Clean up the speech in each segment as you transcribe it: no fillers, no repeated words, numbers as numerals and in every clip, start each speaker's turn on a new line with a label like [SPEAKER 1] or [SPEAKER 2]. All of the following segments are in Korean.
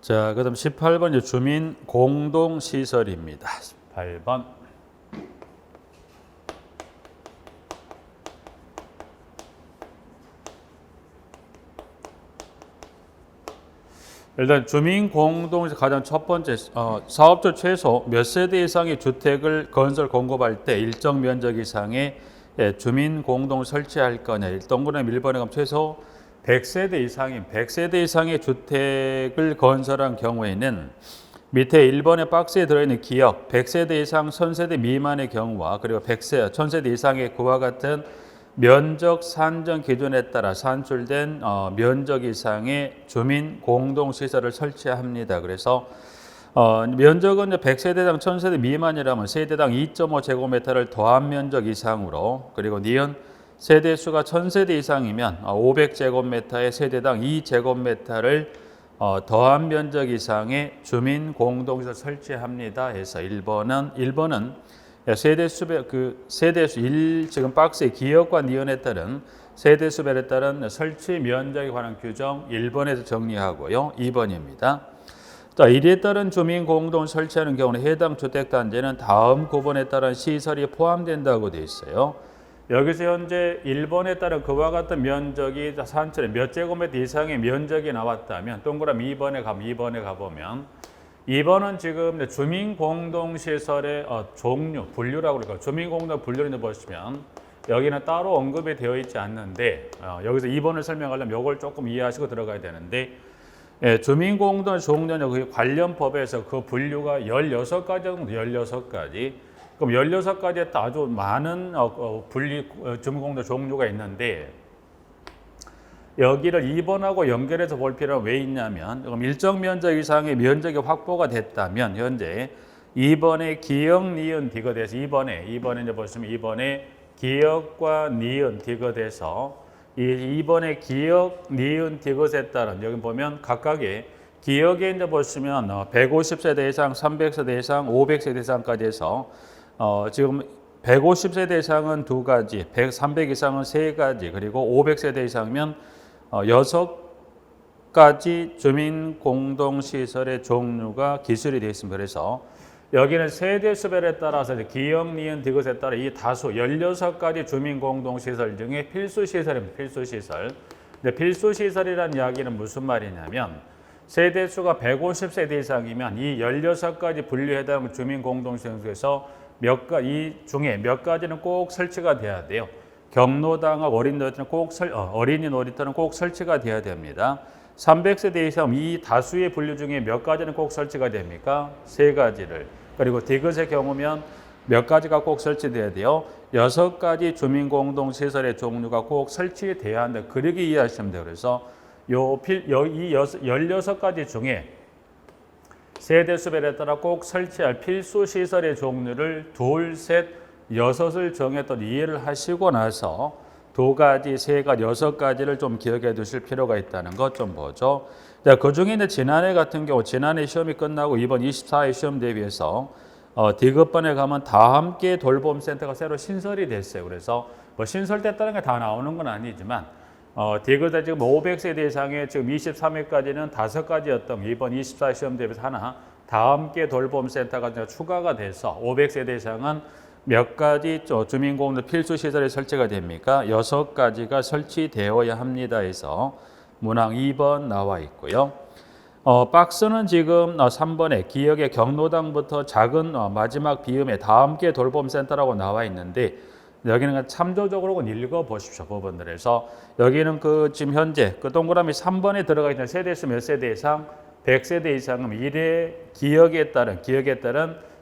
[SPEAKER 1] 자, 그다음 18번 주민 공동 시설입니다. 18번. 일단 주민 공동에서 가장 첫 번째 사업주 최소 몇 세대 이상의 주택을 건설 공급할 때 일정 면적 이상의 주민 공동 설치할 거냐. 동그라미 1번에 가면 최소 100세대 이상의 주택을 건설한 경우에는 밑에 1번의 박스에 들어있는 기업 100세대 이상 1000세대 미만의 경우와 그리고 1000세대 이상의 그와 같은 면적 산정 기준에 따라 산출된 면적 이상의 주민 공동시설을 설치합니다. 그래서 면적은 100세대당 1000세대 미만이라면 세대당 2.5제곱미터를 더한 면적 이상으로, 그리고 니은 세대수가 1000세대 이상이면 500제곱미터의 세대당 2제곱미터를 더한 면적 이상의 주민 공동시설 설치합니다. 해서 1번은 세대수 지금 박스의 기역과 니은에 따른 세대수별에 따른 설치 면적에 관한 규정 1번에서 정리하고요. 2번입니다. 자, 이에 따른 주민 공동 설치하는 경우는 해당 주택단지는 다음 구번에 따른 시설이 포함된다고 되어 있어요. 여기서 현재 1번에 따른 그와 같은 면적이 산출에 몇 제곱미터 이상의 면적이 나왔다면 동그라미 2번에 가보면 2번은 지금 주민공동시설의 종류, 분류라고 그럴까요? 주민공동 분류를 보시면 여기는 따로 언급이 되어 있지 않는데 여기서 2번을 설명하려면 이걸 조금 이해하시고 들어가야 되는데 주민공동 종류는 그 관련 법에서 그 분류가 16가지 정도, 16가지. 그럼 16가지에 아주 많은 주민공동 종류가 있는데 여기를 2번하고 연결해서 볼 필요가 왜 있냐면, 그럼 일정 면적 이상의 면적이 확보가 됐다면 현재 2번의 기역, 니은, 디귿 돼서 2번에 이제 보시면 2번에 기역과 니은, 디귿 돼서 이 2번의 기역, 니은, 디귿에 따른 여기 보면 각각의 기역에 이제 보시면 150세대 이상, 300세대 이상, 500세대 이상까지 해서 지금 150세대 이상은 2가지, 300 이상은 3가지, 그리고 500세대 이상이면 6가지 주민공동시설의 종류가 기술이 되어 있습니다. 그래서 여기는 세대수별에 따라서 기역, 니은, 디귿에 따라 이 다수 16가지 주민공동시설 중에 필수시설입니다. 필수시설. 근데 필수시설이라는 이야기는 무슨 말이냐면 세대수가 150세대 이상이면 이 16가지 분류에 해당 주민공동시설 중에서 이 중에 몇 가지는 꼭 설치가 돼야 돼요. 경로당과 어린이 놀이터는 꼭 설치가 돼야 됩니다. 300세대 이상 이 다수의 분류 중에 몇 가지는 꼭 설치가 됩니까? 3가지를. 그리고 디귿의 경우면 몇 가지가 꼭 설치돼야 돼요? 6가지 주민공동시설의 종류가 꼭 설치돼야 한다. 그렇게 이해하시면 돼요. 그래서 이 16가지 중에 세대수별에 따라 꼭 설치할 필수시설의 종류를 2, 3, 6을 정했던 이해를 하시고 나서 2가지, 3가지, 6가지를 좀 기억해 두실 필요가 있다는 것 좀 보죠. 자, 그 중에 이제 지난해 같은 경우, 지난해 시험이 끝나고 이번 24회 시험 대비해서 디귿반에 가면 다 함께 돌봄센터가 새로 신설이 됐어요. 그래서 뭐 신설됐다는 게 다 나오는 건 아니지만 디귿에 지금 500세대 이상의 지금 23회까지는 5가지였던 이번 24 시험 대비해서 하나 다 함께 돌봄센터가 추가가 돼서 500세대 이상은 몇 가지 주민공동 필수시설에 설치가 됩니까? 6가지가 설치되어야 합니다 해서 문항 2번 나와 있고요. 박스는 지금 3번에 기역의 경로당부터 작은 마지막 비음에 다 함께 돌봄센터라고 나와 있는데 여기는 참조적으로 읽어보십시오. 부분들에서 여기는 지금 현재 동그라미 3번에 들어가 있는 세대수 몇 세대 이상, 100세대 이상은 이래 기역에 따른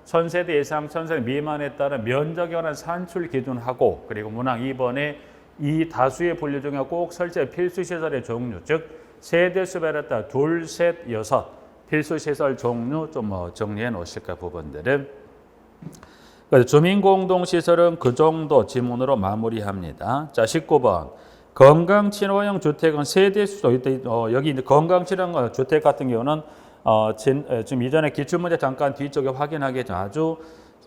[SPEAKER 1] 1000세대 이상, 1000세대 미만에 따른 면적에 관한 산출 기준하고, 그리고 문항 2번에 이 다수의 분류 중에 꼭 설치할 필수시설의 종류, 즉 세대수별에 따라 2, 3, 6 필수시설 종류 좀 정리해 놓으실까 부분들은. 주민공동시설은 그 정도 지문으로 마무리합니다. 자, 19번. 건강친화형 주택은 세대수, 여기 건강친화형 주택 같은 경우는 지금 이전에 기출문제 잠깐 뒤쪽에 확인하겠죠. 아주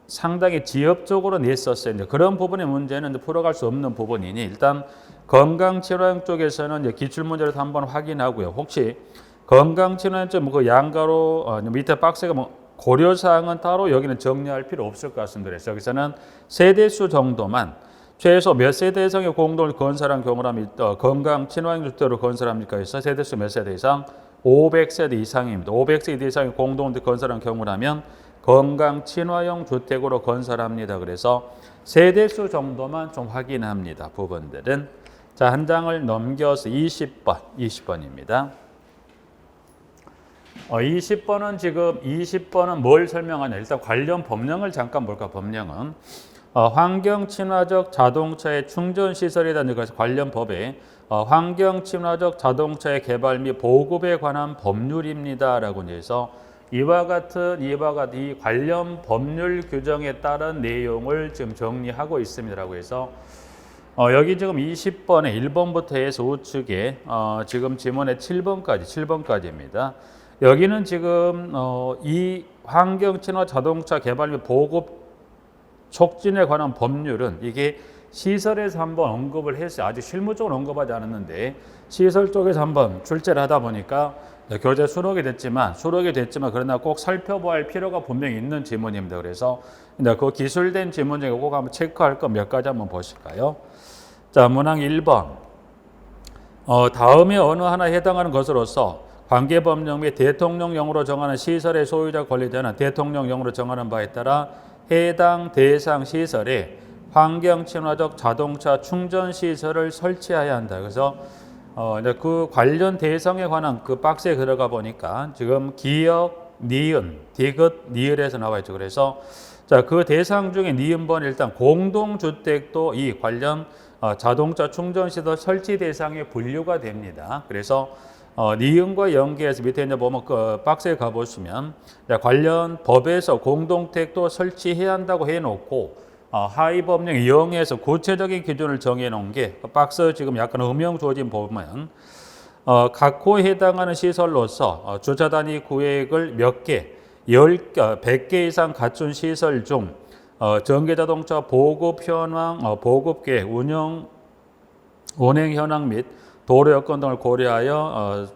[SPEAKER 1] 상당히 지엽적으로 냈었어요. 이제 그런 부분의 문제는 풀어갈 수 없는 부분이니 일단 건강친화형 쪽에서는 이제 기출문제를 한번 확인하고요. 혹시 건강친환점 그 양가로 밑에 박스가 뭐 고려사항은 따로 여기는 정리할 필요 없을 것 같습니다. 그래서 여기서는 세대수 정도만 최소 몇 세대 이상의 공동을 건설한 경우라면 건강 친환경주택으로 건설합니까? 해서 세대수 몇 세대 이상? 500세대 이상입니다. 500세대 이상의 공동을 건설한 경우라면 건강 친화형 주택으로 건설합니다. 그래서 세대수 정도만 좀 확인합니다. 부분들은. 자, 한 장을 넘겨서 20번입니다. 20번은 뭘 설명하냐? 일단 관련 법령을 잠깐 볼까? 법령은 환경 친화적 자동차의 충전 시설이라는 것이 관련 법에 환경 친화적 자동차의 개발 및 보급에 관한 법률입니다라고 해서 이와 같은 이 관련 법률 규정에 따른 내용을 지금 정리하고 있습니다라고 해서 여기 지금 20번에 1번부터 해서 우측에 지금 지문의 7번까지입니다. 여기는 지금 이 환경 친화 자동차 개발 및 보급 촉진에 관한 법률은 이게 시설에서 한번 언급을 했어요. 아직 실무적으로 언급하지 않았는데 시설 쪽에서 한번 출제를 하다 보니까 교재 수록이 됐지만 그러나 꼭 살펴봐야 할 필요가 분명히 있는 지문입니다. 그래서 그 기술된 지문 중에 꼭 한번 체크할 거 몇 가지 한번 보실까요? 자, 문항 1번. 다음에 어느 하나에 해당하는 것으로서 관계법령 및 대통령령으로 정하는 시설의 소유자 권리자는 대통령령으로 정하는 바에 따라 해당 대상 시설에 환경 친화적 자동차 충전 시설을 설치해야 한다. 그래서 그 관련 대상에 관한 그 박스에 들어가 보니까 지금 기역, 니은, 디귿, 니을에서 나와 있죠. 그래서 자, 그 대상 중에 니은번 일단 공동주택도 이 관련 자동차 충전 시설 설치 대상에 분류가 됩니다. 그래서 니은과 연계해서 밑에 이제 보면 그 박스에 가보시면 관련 법에서 공동택도 설치해야 한다고 해놓고 하위 법령 0에서 구체적인 기준을 정해놓은 게 박스 지금 약간 음영 조짐 보면 각 호에 해당하는 시설로서 주차 단위 구획을 몇 개, 100개 이상 갖춘 시설 중 전기자동차 보급 현황, 보급 계획, 운행 현황 및 도로 여건 등을 고려하여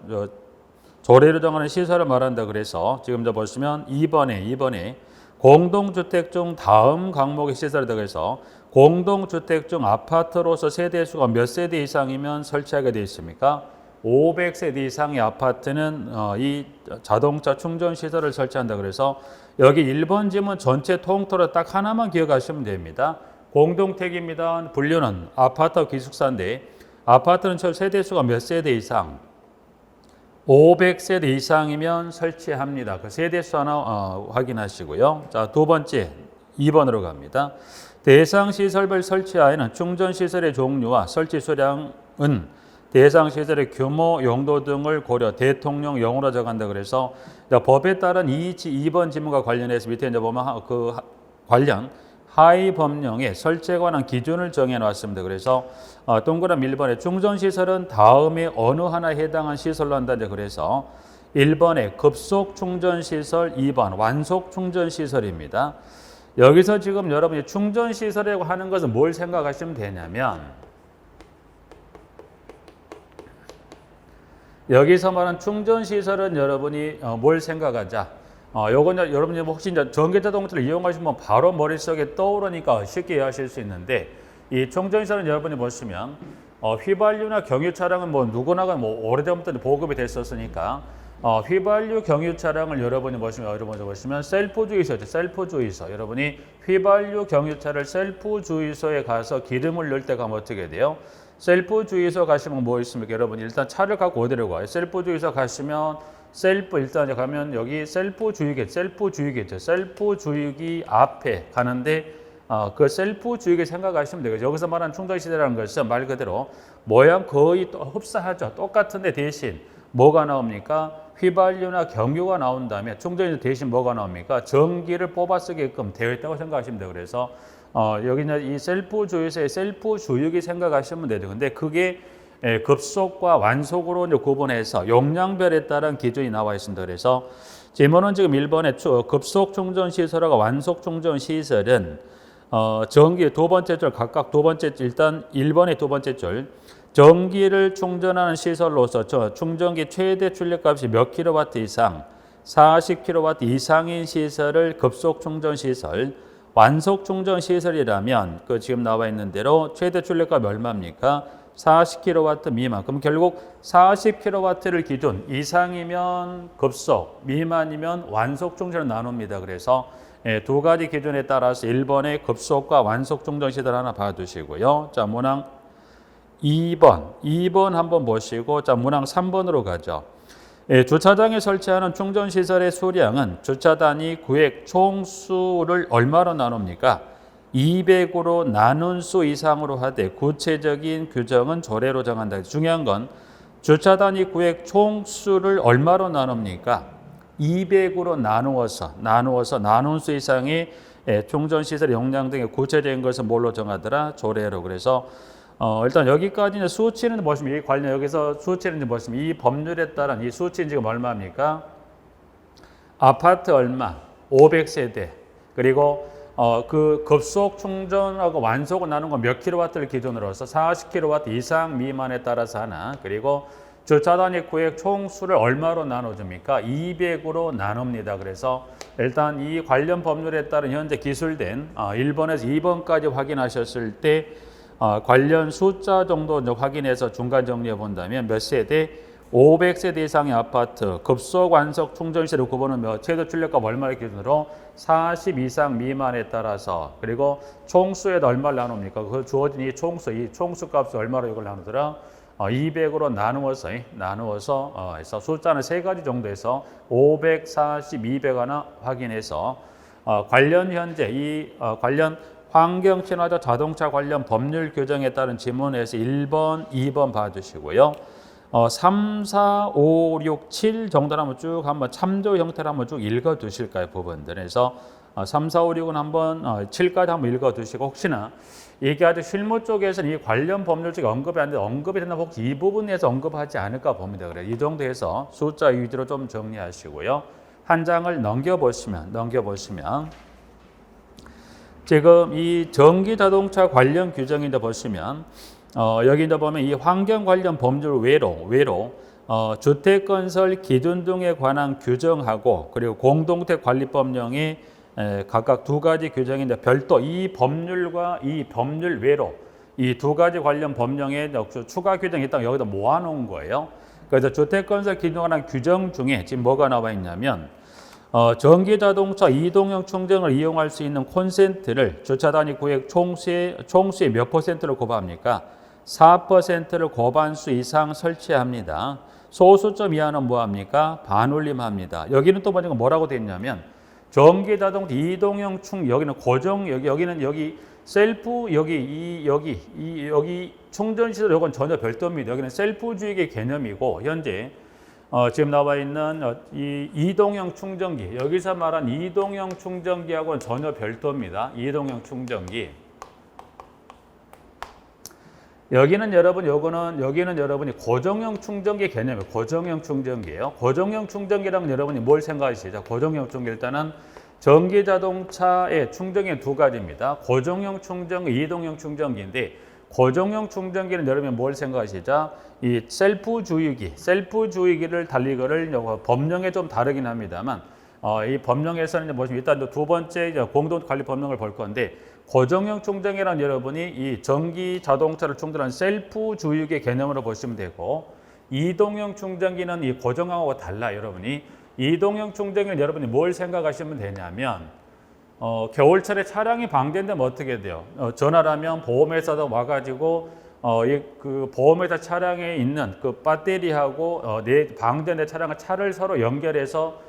[SPEAKER 1] 조례로 정하는 시설을 말한다. 그래서 지금 저 보시면 2번에 공동주택 중 다음 강목의 시설에 대해서 공동주택 중 아파트로서 세대수가 몇 세대 이상이면 설치하게 되어 있습니까? 500세대 이상의 아파트는 이 자동차 충전 시설을 설치한다. 그래서 여기 1번 지문 전체 통틀어 딱 하나만 기억하시면 됩니다. 공동택입니다. 분류는 아파트 기숙사인데 아파트는 세대수가 몇 세대 이상? 500세대 이상이면 설치합니다. 그 세대수 하나 확인하시고요. 자, 두 번째 2번으로 갑니다. 대상 시설별 설치하에는 충전 시설의 종류와 설치 수량은 대상 시설의 규모, 용도 등을 고려 대통령령으로 정한다. 그래서 법에 따른 2번 지문과 관련해서 밑에 이제 보면 그 관련 하위 법령에 설치에 관한 기준을 정해 놨습니다. 그래서 동그라미 1번에 충전시설은 다음에 어느 하나에 해당한 시설로 한다. 그래서 1번에 급속 충전시설, 2번 완속 충전시설입니다. 여기서 지금 여러분이 충전시설이라고 하는 것은 뭘 생각하시면 되냐면 여기서 말하는 충전시설은 여러분이 뭘 생각하자. 요건 여러분이 혹시 전기자동차를 이용하시면 바로 머릿속에 떠오르니까 쉽게 이해하실 수 있는데 이 충전시설은 여러분이 보시면 휘발유나 경유 차량은 뭐 누구나가 뭐 오래전부터 보급이 됐었으니까 휘발유 경유 차량을 여러분이 보시면 셀프 주유소죠. 셀프 주유소. 여러분이 휘발유 경유차를 셀프 주유소에 가서 기름을 넣을 때 가면 어떻게 돼요? 셀프 주유소 가시면 뭐 있습니까? 여러분 일단 차를 갖고 어디로 가요? 셀프 주유소 가시면 일단 가면 여기 셀프 주유기죠. 셀프 주유기 앞에 가는데 그 셀프 주유기 생각하시면 되겠죠. 여기서 말하는 충전시대라는 것은 말 그대로 모양 거의 흡사하죠. 똑같은데 대신 뭐가 나옵니까? 휘발유나 경유가 나온 다음에 충전시 대신 뭐가 나옵니까? 전기를 뽑아 쓰게끔 되어 있다고 생각하시면 돼요. 그래서 여기는 이 셀프 주유소의 셀프 주유기 생각하시면 되죠. 근데 그게 급속과 완속으로 이제 구분해서 용량별에 따른 기준이 나와 있습니다. 그래서 지문은 지금 1번에 급속 충전 시설과 완속 충전 시설은 전기 두 번째 줄 각각 두 번째 일단 1번의 두 번째 줄 전기를 충전하는 시설로서 충전기 최대 출력값이 몇 킬로와트 이상, 40킬로와트 이상인 시설을 급속 충전 시설, 완속 충전 시설이라면 그 지금 나와 있는 대로 최대 출력값이 얼마입니까? 40킬로와트 미만. 그럼 결국 40킬로와트를 기준 이상이면 급속, 미만이면 완속 충전을 나눕니다. 그래서 두 가지 기준에 따라서 1번의 급속과 완속 충전 시설 하나 봐두시고요. 자, 문항 2번 한번 보시고, 자, 문항 3번으로 가죠. 주차장에 설치하는 충전시설의 수량은 주차 단위 구획 총수를 얼마로 나눕니까? 200으로 나눈 수 이상으로 하되 구체적인 규정은 조례로 정한다. 중요한 건 주차 단위 구획 총수를 얼마로 나눕니까? 200으로 나누어서 나눈 수 이상의 충전시설 용량 등의 구체적인 것은 뭘로 정하더라? 조례로. 그래서 일단 여기까지는 수치는 보시면 이 관련 여기서 수치는 보시면 이 법률에 따른 이 수치는 지금 얼마입니까? 아파트 얼마? 500세대. 그리고 그 급속 충전하고 완속을 나눈 건 몇 킬로와트를 기준으로서 40킬로와트 이상 미만에 따라서 하나. 그리고 주차 단위 구획 총수를 얼마로 나눠줍니까? 200으로 나눕니다. 그래서 일단 이 관련 법률에 따른 현재 기술된 1번에서 2번까지 확인하셨을 때 관련 숫자 정도 확인해서 중간 정리해 본다면 몇 세대? 500세대 이상의 아파트 급속 완속 충전시설을 구분하며 최대 출력값 얼마를 기준으로 40 이상 미만에 따라서, 그리고 총수에다 얼마를 나눕니까? 그 주어진 이 총수 값을 얼마로 이걸 나누더라? 200으로 나누어서 해서 숫자는 세 가지 정도 해서 500, 40, 200 하나 확인해서 관련 현재 관련 환경 친화적 자동차 관련 법률 규정에 따른 지문에서 1번, 2번 봐주시고요. 3, 4, 5, 6, 7 정도를 한번 참조 형태로 한번 쭉 읽어 두실까요? 부분들. 그래서 3, 4, 5, 6은 한번 7까지 한번 읽어 두시고, 혹시나 이게 아직 실무 쪽에서는 이 관련 법률 쪽에 언급이 안 돼, 언급이 된다면 혹시 이 부분에서 언급하지 않을까 봅니다. 그래서 이 정도 해서 숫자 위주로 좀 정리하시고요. 한 장을 넘겨보시면 지금 이 전기 자동차 관련 규정인데 보시면 여기 보면 이 환경 관련 법률 외로 주택 건설 기준 등에 관한 규정하고 그리고 공동택 관리법령이 각각 두 가지 규정인데 별도 이 법률과 이 법률 외로 이 두 가지 관련 법령에 추가 규정이 있다고 여기다 모아놓은 거예요. 그래서 주택 건설 기준에 관한 규정 중에 지금 뭐가 나와 있냐면 전기 자동차 이동형 충전을 이용할 수 있는 콘센트를 주차 단위 구획 총수의 몇 %를 고부합니까? 4%를 고반수 이상 설치합니다. 소수점 이하는 뭐합니까? 반올림합니다. 여기는 또 보니까 뭐라고 되어 있냐면 전기 자동차 이동형 여기는 고정 여기 셀프 여기 충전 시설 요건 전혀 별도입니다. 여기는 셀프 주의의 개념이고 현재 지금 나와 있는 이 이동형 충전기 여기서 말한 이동형 충전기하고는 전혀 별도입니다. 이동형 충전기. 여기는 여러분이 고정형 충전기 개념이에요. 고정형 충전기예요. 고정형 충전기라면 여러분이 뭘 생각하시죠? 고정형 충전기 일단은 전기 자동차의 충전기 두 가지입니다. 고정형 충전기, 이동형 충전기인데 고정형 충전기는 여러분이 뭘 생각하시죠? 이 셀프 주유기를 달리거를 법령에 좀 다르긴 합니다만 이 법령에서는 보시면 일단 두 번째 공동 관리 법령을 볼 건데 고정형 충전기란 여러분이 이 전기 자동차를 충전하는 셀프 주유기 개념으로 보시면 되고 이동형 충전기는 이 고정형하고 달라. 여러분이 이동형 충전기는 여러분이 뭘 생각하시면 되냐면 겨울철에 차량이 방전되면 어떻게 돼요? 전화를 하면 보험회사도 와가지고 그 보험회사 차량에 있는 그 배터리하고 내 방전된 차를 서로 연결해서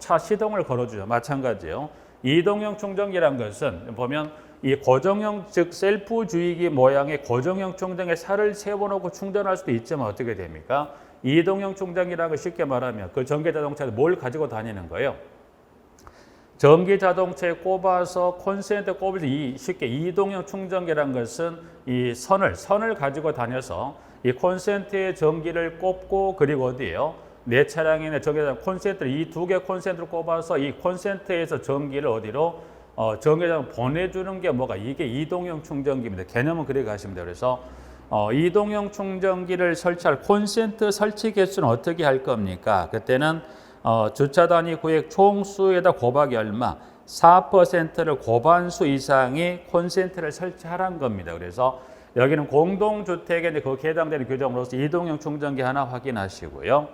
[SPEAKER 1] 차 시동을 걸어주죠. 마찬가지예요. 이동형 충전기란 것은 보면 이 고정형 즉 셀프 주의기 모양의 고정형 충전기에 살을 세워놓고 충전할 수도 있지만 어떻게 됩니까? 이동형 충전기라는 걸 쉽게 말하면 그 전기 자동차에 뭘 가지고 다니는 거예요? 전기 자동차에 꼽아서 콘센트에 꼽을 때 쉽게 이동형 충전기라는 것은 이 선을 가지고 다녀서 이 콘센트에 전기를 꼽고 그리고 어디에요? 내 차량에 전기장 콘센트를 이 두 개 콘센트를 꼽아서 이 콘센트에서 전기를 어디로 전기장 보내주는 게 뭐가 이게 이동형 충전기입니다. 개념은 그렇게 가시면 돼요. 그래서 이동형 충전기를 설치할 콘센트 설치 개수는 어떻게 할 겁니까? 그때는 주차 단위 구역 총수에다 곱하기 얼마? 4%를 과반수 이상의 콘센트를 설치하라는 겁니다. 그래서 여기는 공동주택에 이제 그 해당되는 규정으로서 이동형 충전기 하나 확인하시고요.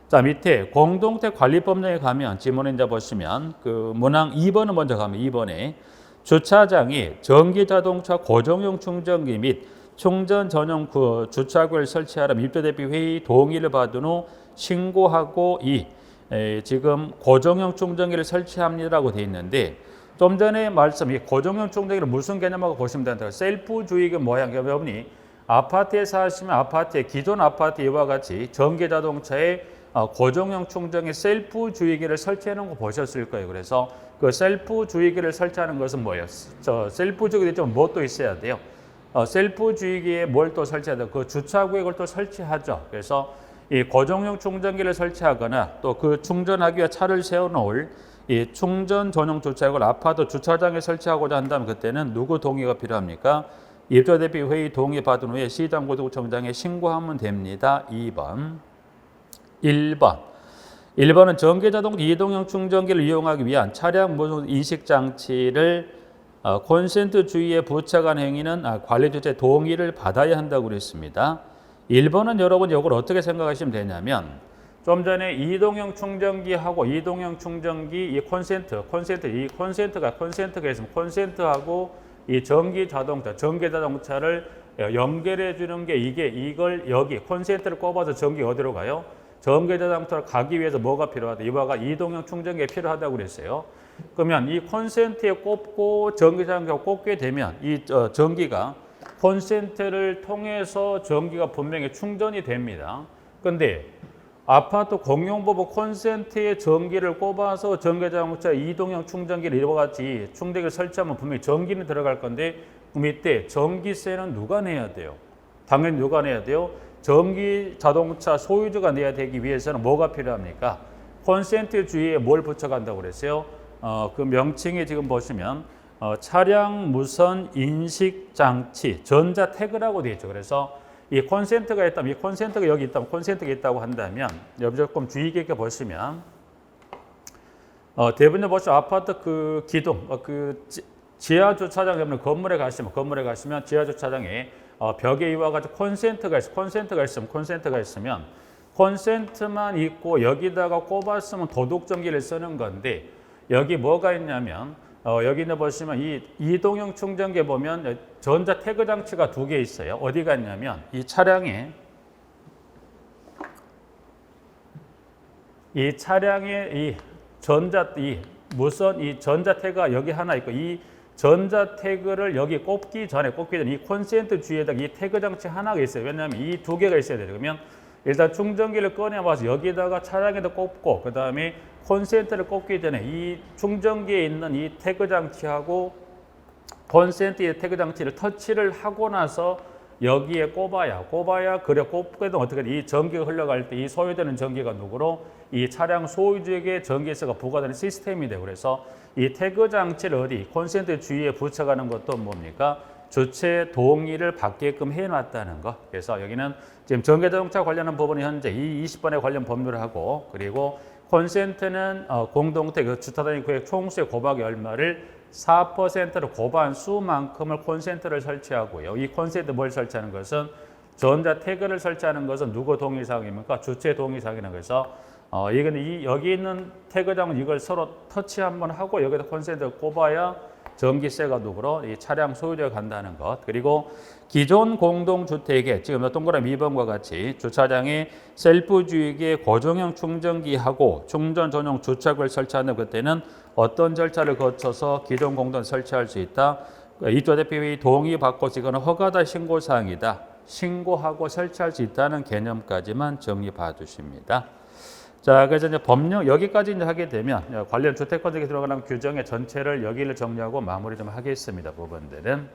[SPEAKER 1] 자, 밑에 공동택 관리법령에 가면 지문에 이제 보시면 그 문항 2번은 먼저 가면 2번에 주차장에 전기 자동차 고정용 충전기 및 충전 전용 주차구를 설치하라 입주 대비 회의 동의를 받은 후 신고하고 지금 고정용 충전기를 설치합니다라고 돼 있는데 좀 전에 말씀 이 고정용 충전기를 무슨 개념하고 보시면 된다. 셀프 주의기 모양 여러분이 아파트에 사시면 아파트에 기존 아파트 이와 같이 전기 자동차에 고정용 충전기 셀프 주의기를 설치해 놓은 거 보셨을 거예요. 그래서 그 셀프 주의기를 설치하는 것은 뭐예요? 셀프 주의기 좀 뭐 또 있어야 돼요. 셀프 주의기에 뭘 또 설치해야 돼요? 그 주차 구역을 또 설치하죠. 그래서 이 고정용 충전기를 설치하거나 또 그 충전하기 위해 차를 세워놓을 이 충전 전용 주차구를 아파트 주차장에 설치하고자 한다면 그때는 누구 동의가 필요합니까? 입주 대비 회의 동의 받은 후에 시장고속청장에 신고하면 됩니다. 2번. 1번은 전기자동차 이동형 충전기를 이용하기 위한 차량 무선 인식 장치를 콘센트 주의에 부착한 행위는 관리 주체 동의를 받아야 한다고 그랬습니다. 1번은 여러분 이걸 어떻게 생각하시면 되냐면 좀 전에 이동형 충전기하고 이동형 충전기 이 콘센트가 있으면 콘센트하고 이 전기 자동차를 연결해 주는 게 이걸 여기 콘센트를 꼽아서 전기 어디로 가요? 전기 자동차를 가기 위해서 뭐가 필요하다? 이와 같이 이동형 충전기가 필요하다고 그랬어요. 그러면 이 콘센트에 꼽고 전기 자동차가 꼽게 되면 이 전기가 콘센트를 통해서 전기가 분명히 충전이 됩니다. 근데 아파트 공용부분 콘센트에 전기를 꼽아서 전기자동차 이동형 충전기를 이와 같이 충전기를 설치하면 분명히 전기는 들어갈 건데 밑에 전기세는 누가 내야 돼요? 당연히 누가 내야 돼요? 전기자동차 소유주가 내야 되기 위해서는 뭐가 필요합니까? 콘센트 주위에 뭘 붙여간다고 그랬어요? 그 명칭에 지금 보시면 차량 무선 인식 장치 전자 태그라고 되어 있죠. 그래서 이 콘센트가 있다면 이 콘센트가 여기 있다면 콘센트가 있다고 한다면 여기 조금 주의 깊게 보시면 대부분 보시면 아파트 그 기둥 지하 주차장 여러분 건물에 가시면 지하 주차장에 벽에 이와 같이 콘센트가 있으면 콘센트만 있고 여기다가 꼽았으면 도둑 전기를 쓰는 건데 여기 뭐가 있냐면 여기는 보시면 이 이동형 충전기에 보면 전자 태그 장치가 2개 있어요. 어디가 있냐면 이 차량에 이 전자 태그가 여기 하나 있고 이 전자 태그를 여기 꼽기 전에 이 콘센트 주위에다가 이 태그 장치 하나가 있어요. 왜냐하면 이 2개가 있어야 돼요. 그러면 일단 충전기를 꺼내와서 여기다가 차량에다 꼽고 그 다음에 콘센트를 꼽기 전에 이 충전기에 있는 이 태그 장치하고 콘센트의 태그 장치를 터치를 하고 나서 여기에 꼽아야 그래 꼽게 되면 어떻게 돼? 이 전기가 흘러갈 때 이 소요되는 전기가 누구로? 이 차량 소유주에게 전기세가 부과되는 시스템이 돼요. 그래서 이 태그 장치를 어디? 콘센트 주위에 붙여가는 것도 뭡니까? 주체 동의를 받게끔 해놨다는 거. 그래서 여기는 지금 전기자동차 관련한 부분이 현재 이 20번에 관련 법률을 하고 그리고 콘센트는 공동택 주차단위 구역 총수의 곱하기 얼마를 4%로 과반수만큼을 콘센트를 설치하고요. 이 콘센트 뭘 설치하는 것은 전자 태그를 설치하는 것은 누구 동의사항입니까? 주체 동의사항이라는 거죠. 이건 여기 있는 태그장은 이걸 서로 터치 한번 하고 여기다 콘센트를 꼽아야 전기세가 누구로? 이 차량 소유자가 간다는 것. 그리고 기존 공동주택에 지금 동그라미 2번과 같이 주차장에 셀프 주의기에 고정형 충전기하고 충전 전용 주차구를 설치하는 그때는 어떤 절차를 거쳐서 기존 공동 설치할 수 있다? 입주 대표의 동의받고 이거는 허가다 신고사항이다. 신고하고 설치할 수 있다는 개념까지만 정리 봐주십니다. 자, 그래서 이제 법령 여기까지 이제 하게 되면 관련 주택건축에 들어가는 규정의 전체를 여기를 정리하고 마무리 좀 하겠습니다. 부분들은.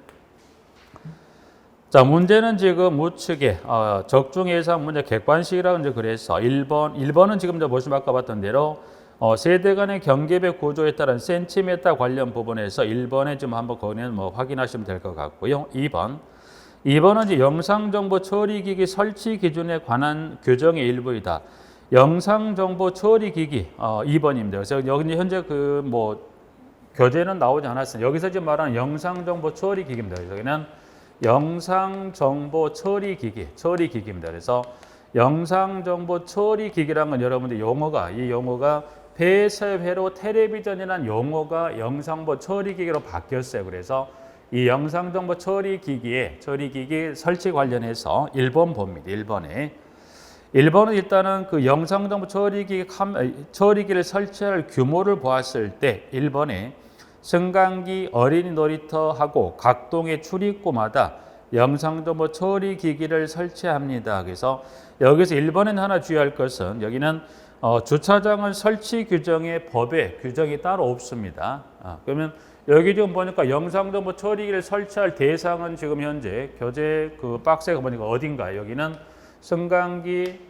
[SPEAKER 1] 자, 문제는 지금 우측에 적중 예상 문제 객관식이라고 이제 그래서 1번은 지금 이제 보시면 아까 봤던 대로 세대 간의 경계배 구조에 따른 센티미터 관련 부분에서 1번에 좀 한번 거기는 확인하시면 될 것 같고요. 2번 2번은 이제 영상정보 처리기기 설치 기준에 관한 규정의 일부이다. 영상정보 처리기기 2번입니다. 그래서 여기 현재 그 뭐 교재는 나오지 않았어요. 여기서 지금 말하는 영상정보 처리기기입니다. 그래서 여기는 영상정보 처리기기입니다. 그래서 영상정보 처리기기라는 건 여러분들 이 용어가 폐쇄회로 텔레비전이라는 용어가 영상정보 처리기기로 바뀌었어요. 그래서 이 영상정보 처리기기 설치 관련해서 1번 봅니다. 1번은 일단은 그 영상정보 처리기를 설치할 규모를 보았을 때 1번에 승강기, 어린이 놀이터하고 각동의 출입구마다 영상정보 처리기기를 설치합니다. 그래서 여기서 1번에는 하나 주의할 것은 여기는 주차장은 설치 규정의 법에 규정이 따로 없습니다. 그러면 여기 지금 보니까 영상정보 처리기를 설치할 대상은 지금 현재 교재 그 박스에 보니까 어딘가요? 여기는 승강기,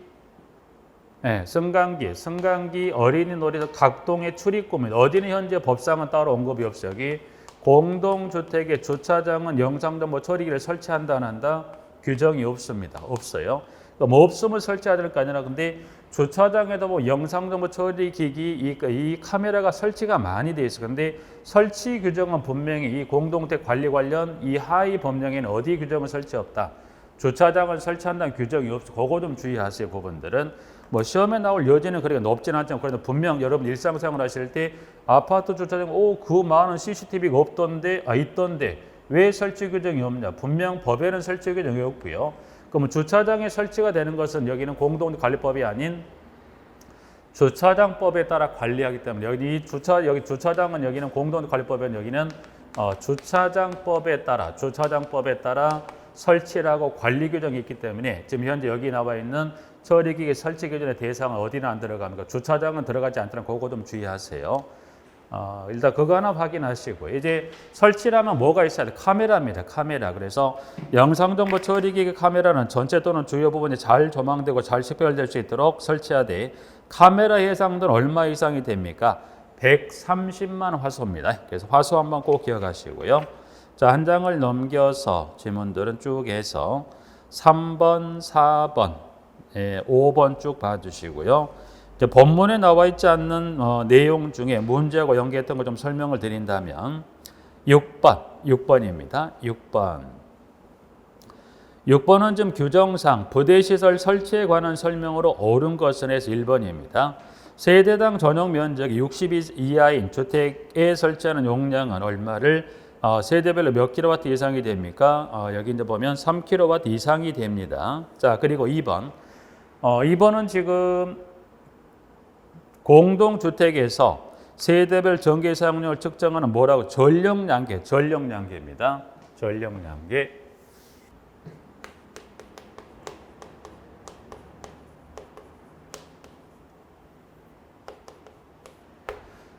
[SPEAKER 1] 어린이 놀이터 각동의 출입구입니다. 어디는 현재 법상은 따로 언급이 없어요. 여기 공동주택의 주차장은 영상정보 처리기를 설치한다 안 한다? 규정이 없습니다. 없어요. 그러니까 뭐 없으면 설치해야 될 거 아니라 근데 주차장에도 뭐 영상정보 처리기기 이 카메라가 설치가 많이 돼 있어요. 근데 설치 규정은 분명히 이 공동주택 관리 관련 이 하위 법령에는 어디 규정은 설치 없다. 주차장을 설치한다는 규정이 없어. 그거 좀 주의하세요. 부분들은 뭐 시험에 나올 여지는 그렇게 높지는 않지만 그래도 분명 여러분 일상생활 하실 때 아파트 주차장 그 많은 CCTV가 있던데 왜 설치 규정이 없냐? 분명 법에는 설치 규정이 없고요. 그러면 주차장에 설치가 되는 것은 여기는 공동관리법이 아닌 주차장법에 따라 관리하기 때문에 여기 주차장은 여기는 공동관리법은 여기는 주차장법에 따라 설치를 하고 관리 규정이 있기 때문에 지금 현재 여기 나와 있는 처리기기 설치 규정의 대상은 어디는 안 들어갑니까? 주차장은 들어가지 않다는 그거 좀 주의하세요. 일단 그거 하나 확인하시고 이제 설치라면 뭐가 있어야 돼? 카메라입니다. 카메라. 그래서 영상정보 처리기기 카메라는 전체 또는 주요 부분이 잘 조망되고 잘 식별될 수 있도록 설치해야 돼. 카메라 해상도는 얼마 이상이 됩니까? 130만 화소입니다. 그래서 화소 한번 꼭 기억하시고요. 자, 한 장을 넘겨서 질문들은 쭉 해서 3번, 4번, 5번 쭉 봐주시고요. 본문에 나와 있지 않는 내용 중에 문제하고 연계했던 걸 좀 설명을 드린다면 6번입니다. 6번은 지금 규정상 부대시설 설치에 관한 설명으로 옳은 것은 해서 1번입니다. 세대당 전용 면적이 60 이하인 주택에 설치하는 용량은 얼마를 세대별로 몇 킬로와트 이상이 됩니까? 여기 이제 보면 3킬로와트 이상이 됩니다. 자, 그리고 2번. 2번은 지금 공동주택에서 세대별 전기 사용량을 측정하는 뭐라고? 전력량계입니다. 전력량계.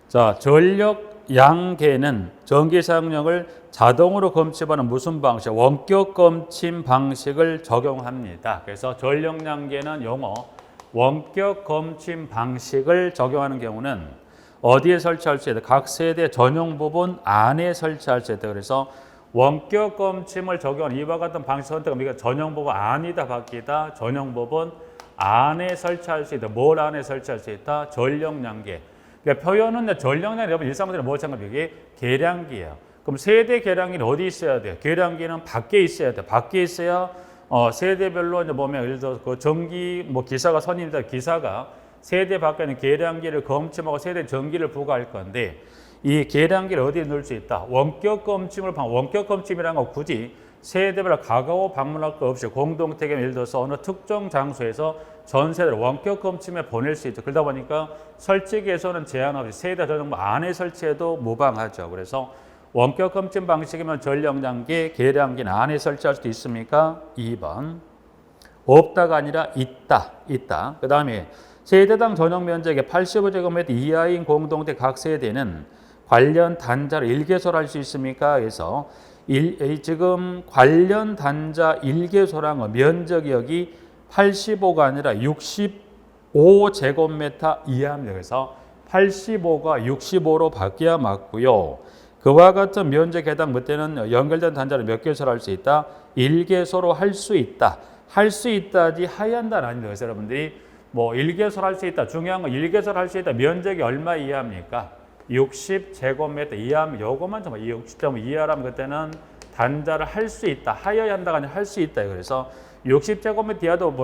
[SPEAKER 1] 자, 전력량계는 전기 사용량을 자동으로 검침하는 무슨 방식? 원격 검침 방식을 적용합니다. 그래서 전력량계는 용어 원격 검침 방식을 적용하는 경우는 어디에 설치할 수 있다? 각 세대 전용 부분 안에 설치할 수 있다. 그래서 원격 검침을 적용하는 이와 같은 방식 선택은 전용 부분 안이다 바뀌다. 전용 부분 안에 설치할 수 있다. 뭘 안에 설치할 수 있다? 전력량계. 그러니까 표현은 전력량 여러분 일상생활에 뭐 생각해요? 이게 계량기예요. 그럼 세대 계량기는 어디 있어야 돼요? 계량기는 밖에 있어야 돼요. 밖에 있어야 세대별로 이제 보면 예를 들어 그 전기 뭐 기사가 선임자 기사가 세대 밖에 있는 계량기를 검침하고 세대 전기를 부과할 건데 이 계량기를 어디에 넣을 수 있다? 원격 검침이라는 건 굳이 세대별로 가까워 방문할 거 없이 공동택에 예를 들어서 어느 특정 장소에서 전 세대를 원격 검침에 보낼 수 있죠. 그러다 보니까 설치기에서는 제한 없이 세대 전용 안에 설치해도 무방하죠. 그래서 원격 검침 방식이면 전력량계, 계량기는 안에 설치할 수도 있습니까? 2번. 없다가 아니라 있다. 그 다음에 세대당 전용 면적의 85제곱미터 이하인 공동택 각 세대는 관련 단자를 1개소할 수 있습니까? 그래서 지금 관련 단자 1개소란 면적이 여기 85가 아니라 65제곱미터 이하입니다. 그래서 85가 65로 바뀌어야 맞고요. 그와 같은 면적에 해당 몇 대는 연결된 단자를 몇 개소로 할 수 있다? 1개소로 할 수 있다. 할 수 있다지 하얀다는 아닙니다. 그래서 여러분들이 뭐 1개소로 할 수 있다. 중요한 건 1개소로 할 수 있다. 면적이 얼마 이하입니까? 60제곱미터 이하면 요거만 좀 60제곱 이하라면 그때는 단자를 할 수 있다. 하여야 한다가 아니라 할 수 있다. 그래서 60제곱미터 이하도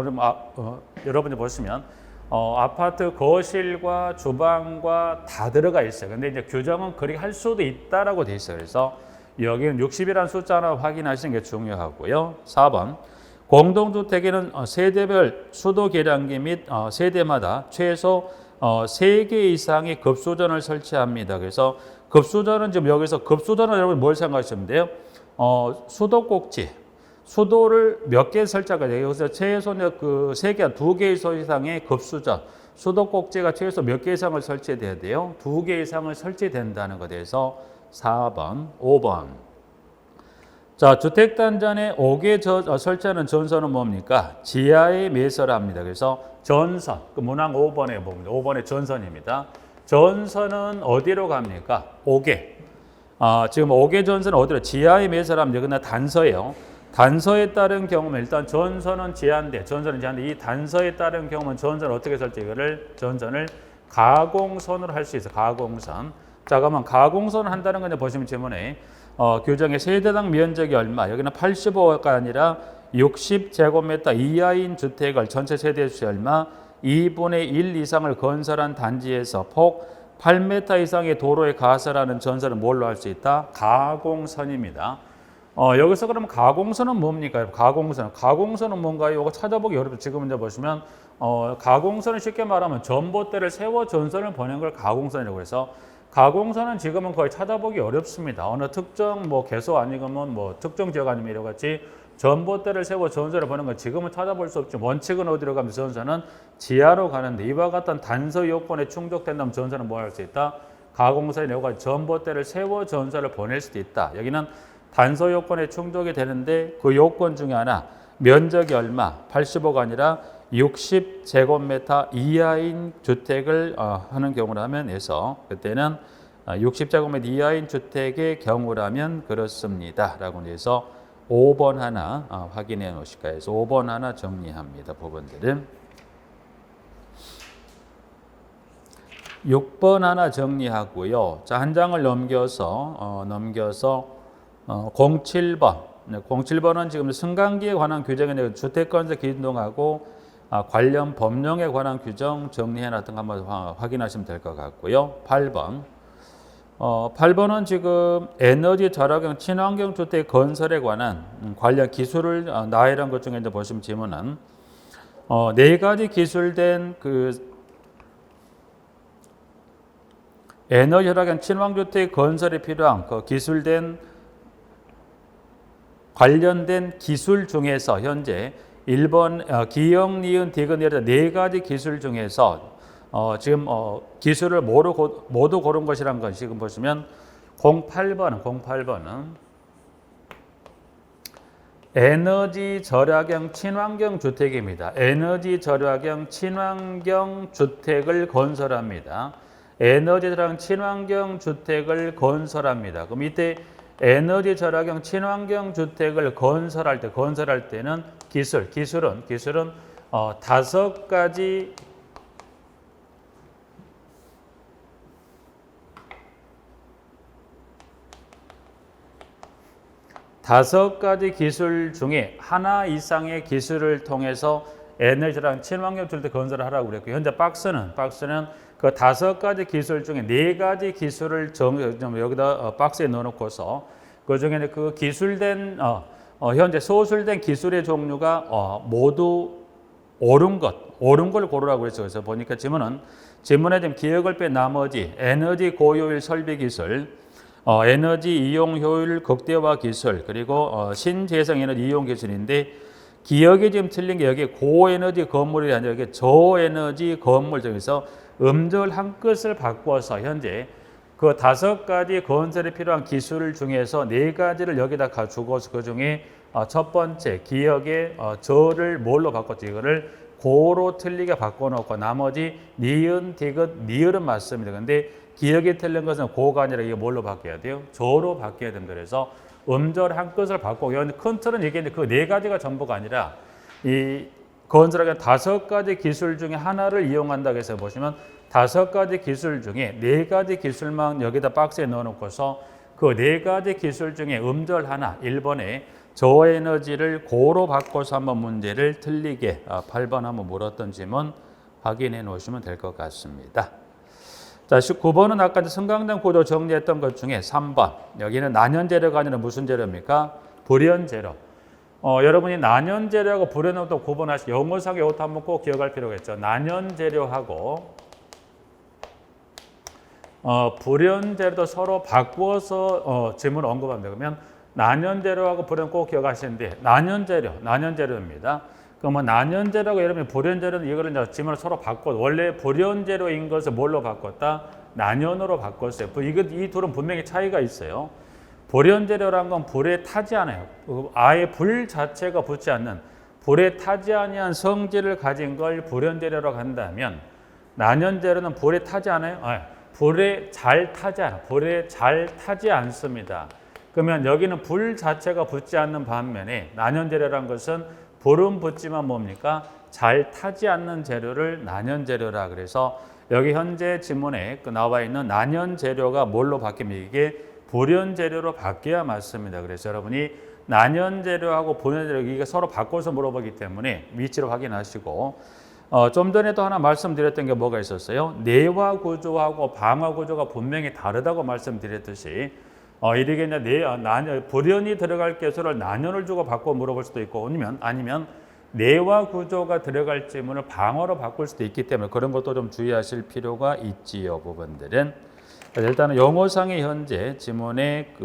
[SPEAKER 1] 여러분이 보시면 아파트 거실과 주방과 다 들어가 있어요. 근데 이제 규정은 그렇게 할 수도 있다라고 돼 있어요. 그래서 여기는 60이라는 숫자 하나 확인하시는 게 중요하고요. 4번. 공동주택에는 세대별 수도 계량기 및 세대마다 최소 3개 이상의 급수전을 설치합니다. 그래서 급수전은 지금 여기서 급수전은 여러분 뭘 생각하시면 돼요? 수도꼭지. 수도를 몇 개 설치하게 돼요. 여기서 최소 그 3개, 2개 이상의 급수전. 수도꼭지가 최소 몇 개 이상을 설치해야 돼요? 2개 이상을 설치된다는 것에 대해서 4번, 5번. 자, 주택단지에 5개 설치하는 전선은 뭡니까? 지하에 매설합니다. 그래서 전선, 그 문항 5번에 봅니다. 5번의 전선입니다. 전선은 어디로 갑니까? 5개. 지금 5개 전선은 어디로? 지하에 매설합니다. 그러나 단서예요. 단서에 따른 경우는 일단 전선은 지하인데, 이 단서에 따른 경우는 전선을 어떻게 설치? 이거를 전선을 가공선으로 할 수 있어요. 가공선. 자, 그러면 가공선을 한다는 건 보시면 지문에 규정의 세대당 면적이 얼마? 여기는 85가 아니라 60제곱미터 이하인 주택을 전체 세대수 얼마? 2분의 1 이상을 건설한 단지에서 폭 8m 이상의 도로에 가설하는 전선을 뭘로 할 수 있다? 가공선입니다. 여기서 그러면 가공선은 뭡니까? 가공선은 뭔가요? 이거 찾아보기 어렵죠. 지금 이제 보시면 가공선은 쉽게 말하면 전봇대를 세워 전선을 보낸 걸 가공선이라고 해서 가공선은 지금은 거의 찾아보기 어렵습니다. 어느 특정 개소 아니면 특정 지역 아니면 이와 같이 전봇대를 세워 전선을 보는 건 지금은 찾아볼 수 없죠. 원칙은 어디로 가면 전선은 지하로 가는데 이와 같은 단서 요건에 충족된다면 전선은 뭐 할 수 있다? 가공선이 이와 같이 전봇대를 세워 전선을 보낼 수도 있다. 여기는 단서 요건에 충족이 되는데 그 요건 중에 하나 면적이 얼마? 85가 아니라 60제곱미터 이하인 주택을 하는 경우라면 해서 그때는 60제곱미터 이하인 주택의 경우라면 그렇습니다. 라고 해서 5번 하나 확인해 놓으실까 해서 5번 하나 정리합니다. 부분들은 6번 하나 정리하고요. 자, 한 장을 넘겨서 07번. 07번은 지금 승강기에 관한 규정에 주택건설 기준등하고 관련 법령에 관한 규정 정리해 놨던 거 한번 확인하시면 될 것 같고요. 8번. 8번은 지금 에너지 절약형 친환경 주택 건설에 관한 관련 기술을 나열한 것 중에 이제 보시면 지문은 4가지 기술된 그 에너지 절약형 친환경 주택 건설에 필요한 그 기술된 관련된 기술 중에서 현재 1번 기역, 니은, 디귿, 이런 4가지 기술 중에서 지금 기술을 모두 고른 것이란 건 지금 보시면 08번은 에너지 절약형 친환경 주택입니다. 에너지 절약형 친환경 주택을 건설합니다. 에너지 절약형 친환경 주택을 건설합니다. 그럼 이때 에너지 절약형 친환경 주택을 건설할 때는 기술은 5가지 기술 중에 하나 이상의 기술을 통해서 에너지 절약형 친환경 주택 건설을 하라고 그랬고 현재 박스는 그 5가지 기술 중에 4가지 기술을 여기다 박스에 넣어놓고서 그 중에 그 기술된 현재 소술된 기술의 종류가 모두 옳은 걸 고르라고 그랬죠. 그래서 보니까 지문에 지금 기억을 뺀 나머지 에너지 고효율 설비 기술, 에너지 이용 효율 극대화 기술, 그리고 신재생 에너지 이용 기술인데 기억이 지금 틀린 게 여기 고에너지 건물이 아니라 여기 저에너지 건물 중에서 음절 한 끝을 바꿔서 현재 그 5가지 건설에 필요한 기술 중에서 4가지를 여기다 가지고 그 중에 첫 번째 기억의 저를 뭘로 바꿨죠? 이거를 고로 틀리게 바꿔놓고 나머지 니은, 디귿, 니을은 맞습니다. 근데 기억이 틀린 것은 고가 아니라 이게 뭘로 바뀌어야 돼요? 조로 바뀌어야 됩니다. 그래서 음절 한 끝을 바꾸고 큰 틀은 얘기했는데 그 네 가지가 전부가 아니라 이 건설하기 5가지 기술 중에 하나를 이용한다고 해서 보시면 5가지 기술 중에 4가지 기술만 여기다 박스에 넣어놓고서 그 4가지 기술 중에 음절 하나 1번에 저에너지를 고로 바꿔서 한번 문제를 틀리게 8번 한번 물었던 질문 확인해 놓으시면 될 것 같습니다. 자, 19번은 아까 승강장 구조 정리했던 것 중에 3번. 여기는 난연재료가 아니라 무슨 재료입니까? 불연재료. 여러분이 난연재료하고 불연재료도 구분하시고 영어상에 이것도 한번 꼭 기억할 필요가 있죠. 난연재료하고 불연재료도 서로 바꾸어서 질문을 언급합니다. 그러면 난연재료하고 불연 꼭 기억하시는데 난연재료입니다. 그러면 난연재료하고 여러분이 불연재료는 이거를 이제 질문을 서로 바꿔 원래 불연재료인 것을 뭘로 바꿨다? 난연으로 바꿨어요. 이 둘은 분명히 차이가 있어요. 불연재료란 건 불에 타지 않아요. 아예 불 자체가 붙지 않는 불에 타지 아니한 성질을 가진 걸 불연재료라고 한다면 난연재료는 불에 타지 않아요? 불에 잘 타지 않아요. 불에 잘 타지 않습니다. 그러면 여기는 불 자체가 붙지 않는 반면에 난연재료란 것은 불은 붙지만 뭡니까? 잘 타지 않는 재료를 난연재료라 그래서 여기 현재 지문에 나와 있는 난연재료가 뭘로 바뀝니까? 이게 불연재료로 바뀌어야 맞습니다. 그래서 여러분이 난연재료하고 불연재료 이게 서로 바꿔서 물어보기 때문에 위치를 확인하시고 좀 전에도 하나 말씀드렸던 게 뭐가 있었어요? 내화 구조하고 방화 구조가 분명히 다르다고 말씀드렸듯이 이렇게 이제 불연이 들어갈 개수를 난연을 주고 바꿔 물어볼 수도 있고 아니면 내화 구조가 들어갈 질문을 방화로 바꿀 수도 있기 때문에 그런 것도 좀 주의하실 필요가 있지요. 부분들은 일단은 영어상의 현재 지문의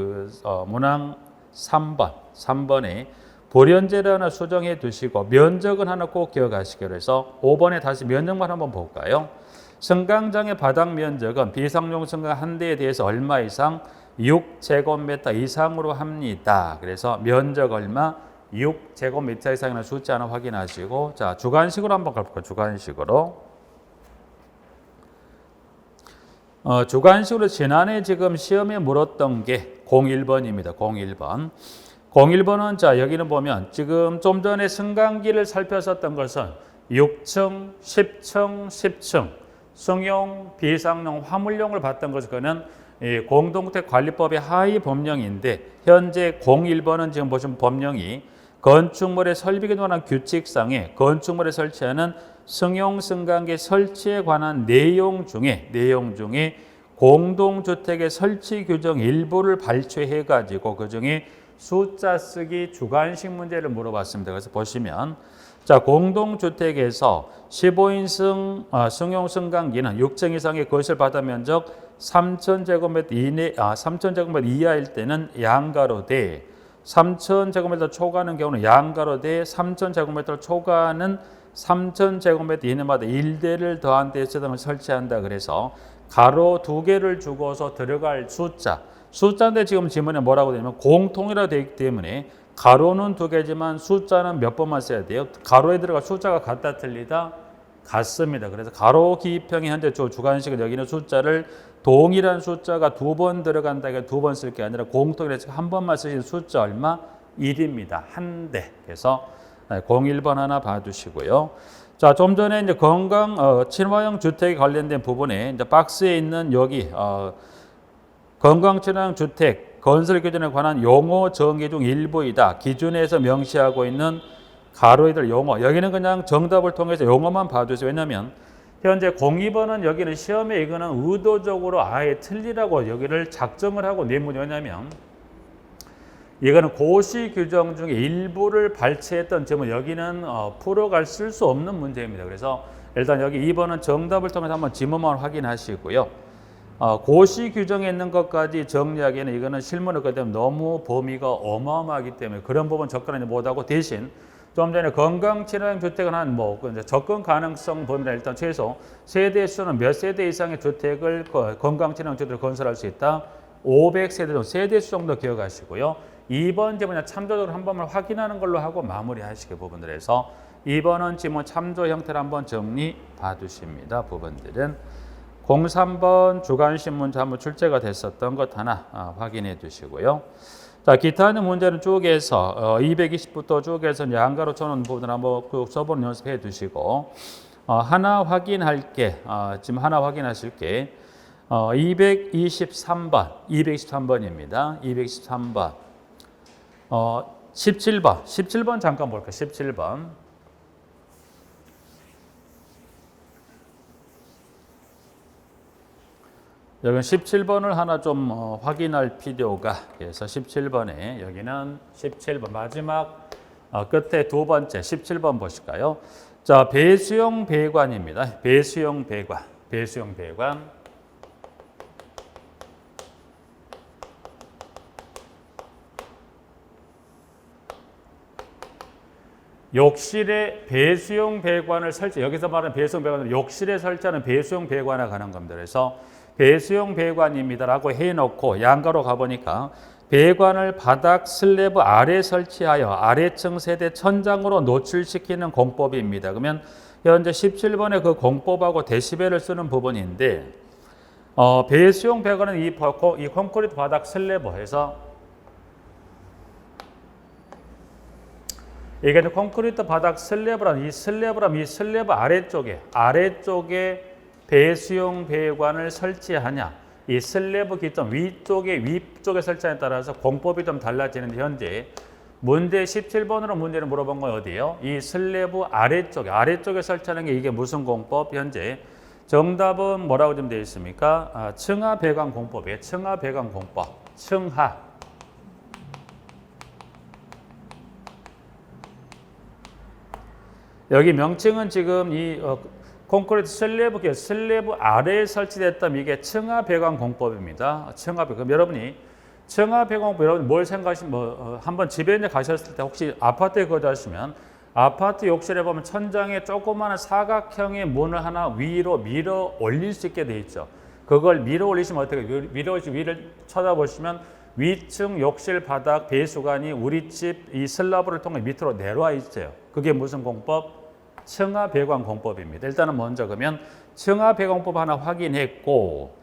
[SPEAKER 1] 문항 3번에 불연재료 하나 수정해 두시고 면적은 하나 꼭 기억하시기로 해서 5번에 다시 면적만 한번 볼까요? 승강장의 바닥 면적은 비상용 승강 한 대에 대해서 얼마 이상? 6제곱미터 이상으로 합니다. 그래서 면적 얼마? 6제곱미터 이상이라는 숫자 하나 확인하시고 자 주관식으로 한번 가볼까요? 주관식으로 지난해 지금 시험에 물었던 게 01번입니다. 01번은 자 여기는 보면 지금 좀 전에 승강기를 살폈었던 것은 6층, 10층, 10층 승용, 비상용, 화물용을 봤던 것은 그는 공동주택관리법의 하위 법령인데 현재 01번은 지금 보시면 법령이 건축물의 설비에 관한 규칙상에 건축물에 설치하는 승용 승강기 설치에 관한 내용 중에 공동주택의 설치 규정 일부를 발췌해 가지고 그중에 숫자 쓰기 주관식 문제를 물어봤습니다. 그래서 보시면 자 공동주택에서 15인승 승용 승강기는 6층 이상의 거실 바닥 면적 3,000제곱미터 이하일 때는 양가로되 3,000제곱미터 초과하는 경우는 양가로되 3,000제곱미터 초과하는 3,000제곱미터 이내마다 1대를 더한 대수 등을 설치한다. 그래서 가로 2개를 주고서 들어갈 숫자인데 지금 지문에 뭐라고 되냐면 공통이라고 되어 있기 때문에 가로는 2개지만 숫자는 몇 번만 써야 돼요? 가로에 들어갈 숫자가 같다 틀리다? 같습니다. 그래서 가로 기입형이 현재 주관식은 여기는 숫자를 동일한 숫자가 2번 들어간다. 그러니까 2번 쓸 게 아니라 공통이라서 한 번만 쓰시는 숫자 얼마? 1입니다. 한 대. 그래서 01번 하나 봐두시고요. 자, 좀 전에 이제 친화형 주택에 관련된 부분에 이제 박스에 있는 여기 건강 친화형 주택 건설 기준에 관한 용어 정의 중 일부이다. 기준에서 명시하고 있는 가로이들 용어. 여기는 그냥 정답을 통해서 용어만 봐주세요. 왜냐하면 현재 02번은 여기는 시험에 이거는 의도적으로 아예 틀리라고 여기를 작정을 하고 내문이 왜냐하면 이거는 고시 규정 중에 일부를 발췌했던 점은 여기는 풀어갈 쓸 수 없는 문제입니다. 그래서 일단 여기 2번은 정답을 통해서 한번 지문만 확인하시고요. 고시 규정에 있는 것까지 정리하기에는 이거는 실문을 그때 너무 범위가 어마어마하기 때문에 그런 부분 접근하지 못하고 대신 좀 전에 건강 친화형 주택은 한 접근 가능성 범위는 일단 최소 세대 수는 몇 세대 이상의 주택을 건강 친화형 주택을 건설할 수 있다. 500세대 정도 세대 수 정도 기억하시고요. 2번 제문에 참조적으로 한 번만 확인하는 걸로 하고 마무리하시게 부분들에서 2번은 지문 참조 형태를 한번 정리 봐두십니다. 부분들은 03번 주간신문자 한번 출제가 됐었던 것 하나 확인해 두시고요. 자, 기타 있는 문제는 쭉에서 220부터 쭉에서 양가로 쳐놓은 부분을 한번 쭉 써보는 연습해 두시고 하나 확인할게. 지금 하나 확인하실게. 223번입니다. 223번. 17번 잠깐 볼까요? 17번. 여기 17번을 하나 좀 확인할 필요가 있어서 17번에 여기는 17번 마지막 끝에 두 번째 17번 보실까요? 자, 배수용 배관입니다. 배수용 배관. 욕실에 배수용 배관을 설치, 여기서 말하는 배수용 배관은 욕실에 설치하는 배수용 배관에 관한 겁니다. 그래서 배수용 배관입니다라고 해놓고 양가로 가보니까 배관을 바닥 슬래브 아래 설치하여 아래층 세대 천장으로 노출시키는 공법입니다. 그러면 현재 17번의 그 공법하고 데시벨을 쓰는 부분인데 배수용 배관은 이 콘크리트 바닥 슬래브에서 이게 콘크리트 바닥 슬래브라는 이 슬래브 아래쪽에 배수용 배관을 설치하냐, 이 슬래브 기점 위쪽에 설치하냐에 따라서 공법이 좀 달라지는데 현재 문제 17번으로 문제를 물어본 건 어디예요? 이 슬래브 아래쪽에 설치하는 게 이게 무슨 공법? 현재 정답은 뭐라고 좀 되어 있습니까? 층하 배관 공법이에요. 층하 배관 공법. 층하. 여기 명칭은 지금 이 콘크리트 슬래브 아래에 설치됐다면 이게 층하 배관 공법입니다. 층하 배관. 그럼 여러분이 층하 배관 공법 여러분 뭘 생각하시면 한번 집에 가셨을 때 혹시 아파트에 거주하시면 아파트 욕실에 보면 천장에 조그마한 사각형의 문을 하나 위로 밀어 올릴 수 있게 돼 있죠. 그걸 밀어 올리시면 어떻게 위를 쳐다보시면 위층 욕실 바닥 배수관이 우리 집 이 슬라브를 통해 밑으로 내려와 있어요. 그게 무슨 공법? 층하 배관 공법입니다. 일단은 먼저 그러면 층하 배관 공법 하나 확인했고,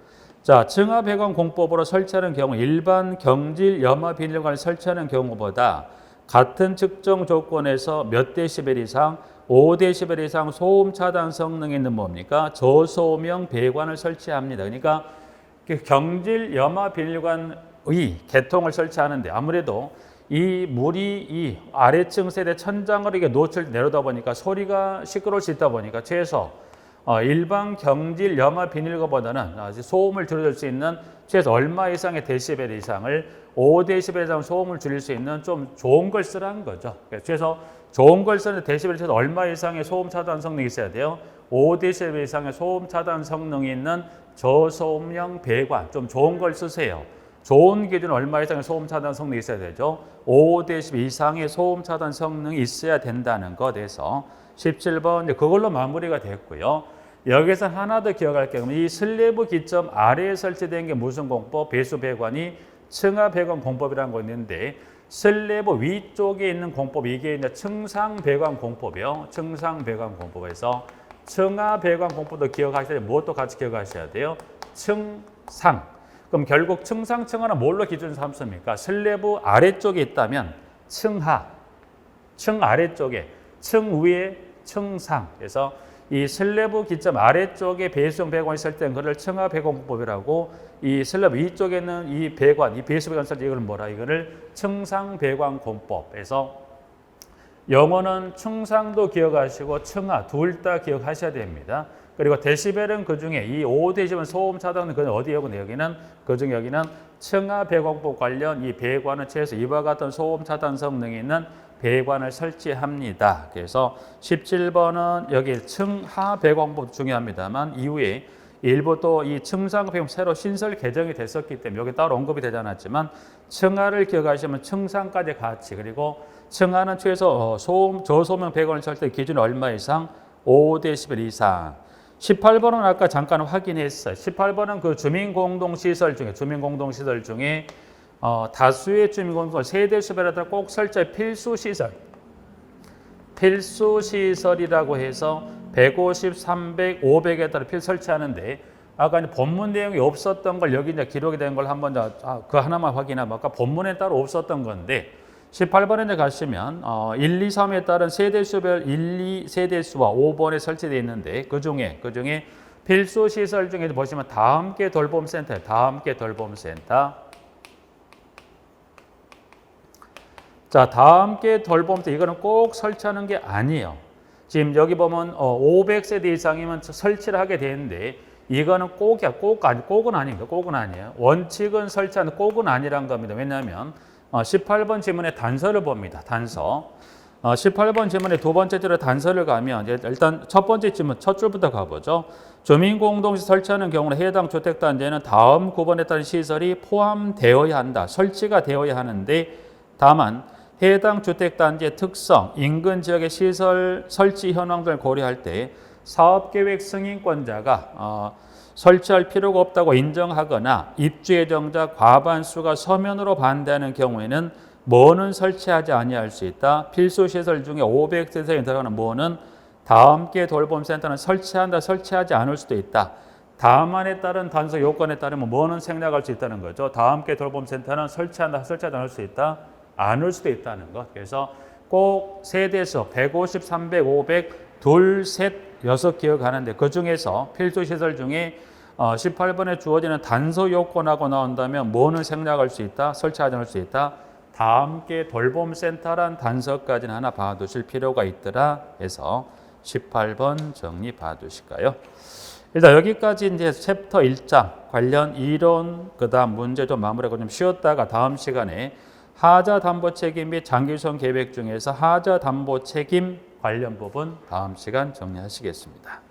[SPEAKER 1] 자, 층하 배관 공법으로 설치하는 경우 일반 경질 염화 비닐관을 설치하는 경우보다 같은 측정 조건에서 몇 데시벨 이상, 5데시벨 이상 소음 차단 성능이 있는 뭡니까? 저소음형 배관을 설치합니다. 그러니까 경질 염화 비닐관의 개통을 설치하는데 아무래도 이 물이 이 아래층 세대 천장으로 이게 내려다 보니까 소리가 시끄러울 수 있다 보니까 최소 일반 경질 염화 비닐과보다는 소음을 줄여줄 수 있는 최소 얼마 이상의 데시벨 이상을 5데시벨 이상 소음을 줄일 수 있는 좀 좋은 걸 쓰라는 거죠. 최소 좋은 걸 쓰는 데시벨 최소 얼마 이상의 소음 차단 성능이 있어야 돼요. 5데시벨 이상의 소음 차단 성능이 있는 저소음형 배관 좀 좋은 걸 쓰세요. 좋은 기준 얼마 이상의 소음 차단 성능이 있어야 되죠. 5dB 이상의 소음 차단 성능이 있어야 된다는 것에서 17번 그걸로 마무리가 됐고요. 여기서 하나 더 기억할 게 이 슬래브 기점 아래에 설치된 게 무슨 공법? 배수 배관이 층하 배관 공법이라는 거 있는데 슬래브 위쪽에 있는 공법 이게 이제 층상 배관 공법이요. 층상 배관 공법에서 층하 배관 공법도 기억하셔야 돼요. 무엇도 같이 기억하셔야 돼요. 층상. 그럼 결국 층상층하는 뭘로 기준 삼습니까? 슬래브 아래쪽에 있다면 층하, 층 아래쪽에, 층 위에 층상. 그래서 이 슬래브 기점 아래쪽에 배수용 배관이 있을 때는 그걸 층하 배관 공법이라고, 이 슬래브 위쪽에 있는 이 배관, 이 배수 배관 있을 때 이걸 뭐라? 이거를 층상 배관 공법에서 영어는 층상도 기억하시고 층하 둘 다 기억하셔야 됩니다. 그리고 데시벨은 그중에 이 5데시벨 소음 차단은 그 어디에 여기는 그중에 여기는 층하 배관법 관련 이 배관은 최소 이와 같은 소음 차단 성능이 있는 배관을 설치합니다. 그래서 17번은 여기 층하 배관법 중요합니다만 이후에 일부 또 이 층상 배관 새로 신설 개정이 됐었기 때문에 여기 따로 언급이 되지 않았지만 층하를 기억하시면 층상까지 같이, 그리고 층하는 최소 소음 저소음형 배관을 설치 기준 얼마 이상? 5데시벨 이상. 18번은 아까 잠깐 확인했어요. 18번은 그 주민공동시설 중에 다수의 주민공동시설 세대수배라도 꼭 설치할 필수시설. 필수 시설이라고 해서 150, 300, 500에 따라 필 설치하는데 아까 이제 본문 내용이 없었던 걸 여기 이제 기록이 된 걸 한번 그 하나만 확인하면 아까 본문에 따로 없었던 건데 18번에 이제 가시면 1, 2, 3에 따른 세대수별 1, 2 세대수와 5번에 설치되어 있는데 그 중에 필수 시설 중에 보시면 다함께 돌봄센터예요. 다함께 돌봄센터. 자, 다함께 돌봄센터 이거는 꼭 설치하는 게 아니에요. 지금 여기 보면 500세대 이상이면 설치를 하게 되는데 이거는 꼭은 아닙니다. 꼭은 아니에요. 원칙은 설치하는 꼭은 아니란 겁니다. 왜냐하면 18번 지문의 단서를 봅니다. 단서. 18번 지문의 두 번째 줄에 단서를 가면 일단 첫 번째 지문 첫 줄부터 가보죠. 주민공동시 설치하는 경우는 해당 주택단지에는 다음 9번에 따른 시설이 포함되어야 한다. 설치가 되어야 하는데 다만 해당 주택단지의 특성, 인근 지역의 시설 설치 현황 등을 고려할 때 사업계획 승인권자가 설치할 필요가 없다고 인정하거나 입주 예정자 과반수가 서면으로 반대하는 경우에는 뭐는 설치하지 아니할 수 있다. 필수시설 중에 500세대 이상에 들어가는 뭐는 다함께 돌봄센터는 설치한다, 설치하지 않을 수도 있다. 다만에 따른 단서 요건에 따르면 뭐는 생략할 수 있다는 거죠. 다함께 돌봄센터는 설치한다, 설치하지 않을 수 있다, 않을 수도 있다는 것. 그래서 꼭 세대수 150, 300, 500, 둘, 셋, 여섯 기억하는데 그 중에서 필수시설 중에 18번에 주어지는 단서 요건하고 나온다면 뭐는 생략할 수 있다, 설치하지 않을 수 있다. 다함께 돌봄센터란 단서까지는 하나 봐두실 필요가 있더라 해서 18번 정리 봐두실까요? 일단 여기까지 이제 챕터 1장 관련 이론 그다음 문제 좀 마무리하고 좀 쉬었다가 다음 시간에 하자 담보 책임 및 장기유선 계획 중에서 하자 담보 책임 관련 부분 다음 시간 정리하시겠습니다.